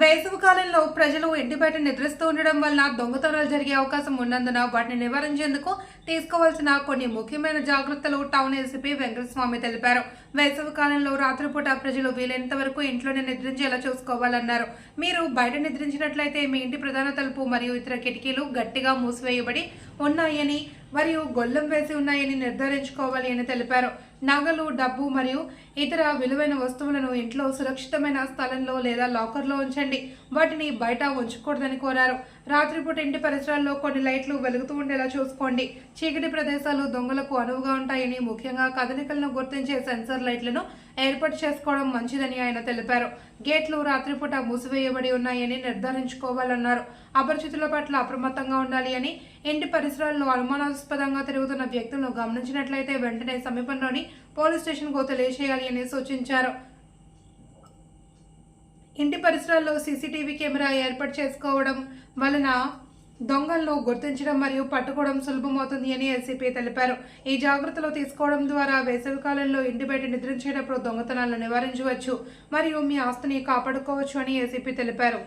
వేసవి కాలంలో ప్రజలు ఇంటి బయట నిద్రిస్తూ ఉండడం వలన దొంగతనాలు జరిగే అవకాశం ఉన్నందున వాటిని నివారించేందుకు తీసుకోవాల్సిన కొన్ని ముఖ్యమైన జాగ్రత్తలు టౌన్ ఏసీపీ వెంకటస్వామి తెలిపారు. వేసవి కాలంలో రాత్రిపూట ప్రజలు వీలైనంత వరకు ఇంట్లోనే నిద్రించేలా చూసుకోవాలన్నారు. మీరు బయట నిద్రించినట్లయితే మీ ఇంటి ప్రధాన తలుపు మరియు ఇతర కిటికీలు గట్టిగా మూసివేయబడి ఉన్నాయని మరియు గొల్లెం వేసి ఉన్నాయని నిర్ధారించుకోవాలి అని తెలిపారు. నగలు, డబ్బు మరియు ఇతర విలువైన వస్తువులను ఇంట్లో సురక్షితమైన స్థలంలో లేదా లాకర్లో ఉంచండి. వాటిని బయట ఉంచకూడదని కోరారు. రాత్రిపూట ఇంటి పరిసరాల్లో కొన్ని లైట్లు వెలుగుతూ ఉండేలా చూసుకోండి. చీకటి ప్రదేశాలు దొంగలకు అనువుగా ఉంటాయని, ముఖ్యంగా కదలికలను గుర్తించే సెన్సార్ లైట్లను ఏర్పాటు చేసుకోవడం మంచిదని ఆయన తెలిపారు. గేట్లు రాత్రిపూట మూసివేయబడి ఉన్నాయని నిర్ధారించుకోవాలన్నారు. అపరిచితుల పట్ల అప్రమత్తంగా ఉండాలి అని, ఇంటి పరిసరాల్లో అనుమానాస్పదంగా తిరుగుతున్న వ్యక్తులను గమనించినట్లయితే వెంటనే సమీపంలోని పోలీస్ స్టేషన్కు తెలియజేయాలి అని సూచించారు. ఇంటి పరిసరాల్లో సీసీటీవీ కెమెరా ఏర్పాటు చేసుకోవడం వలన దొంగలను గుర్తించడం మరియు పట్టుకోవడం సులభమవుతుంది అని ఏసీపీ తెలిపారు. ఈ జాగ్రత్తలు తీసుకోవడం ద్వారా వేసవి కాలంలో ఇంటి బయట నిద్రించేటప్పుడు దొంగతనాలను నివారించవచ్చు మరియు మీ ఆస్తిని కాపాడుకోవచ్చు అని ఏసీపీ తెలిపారు.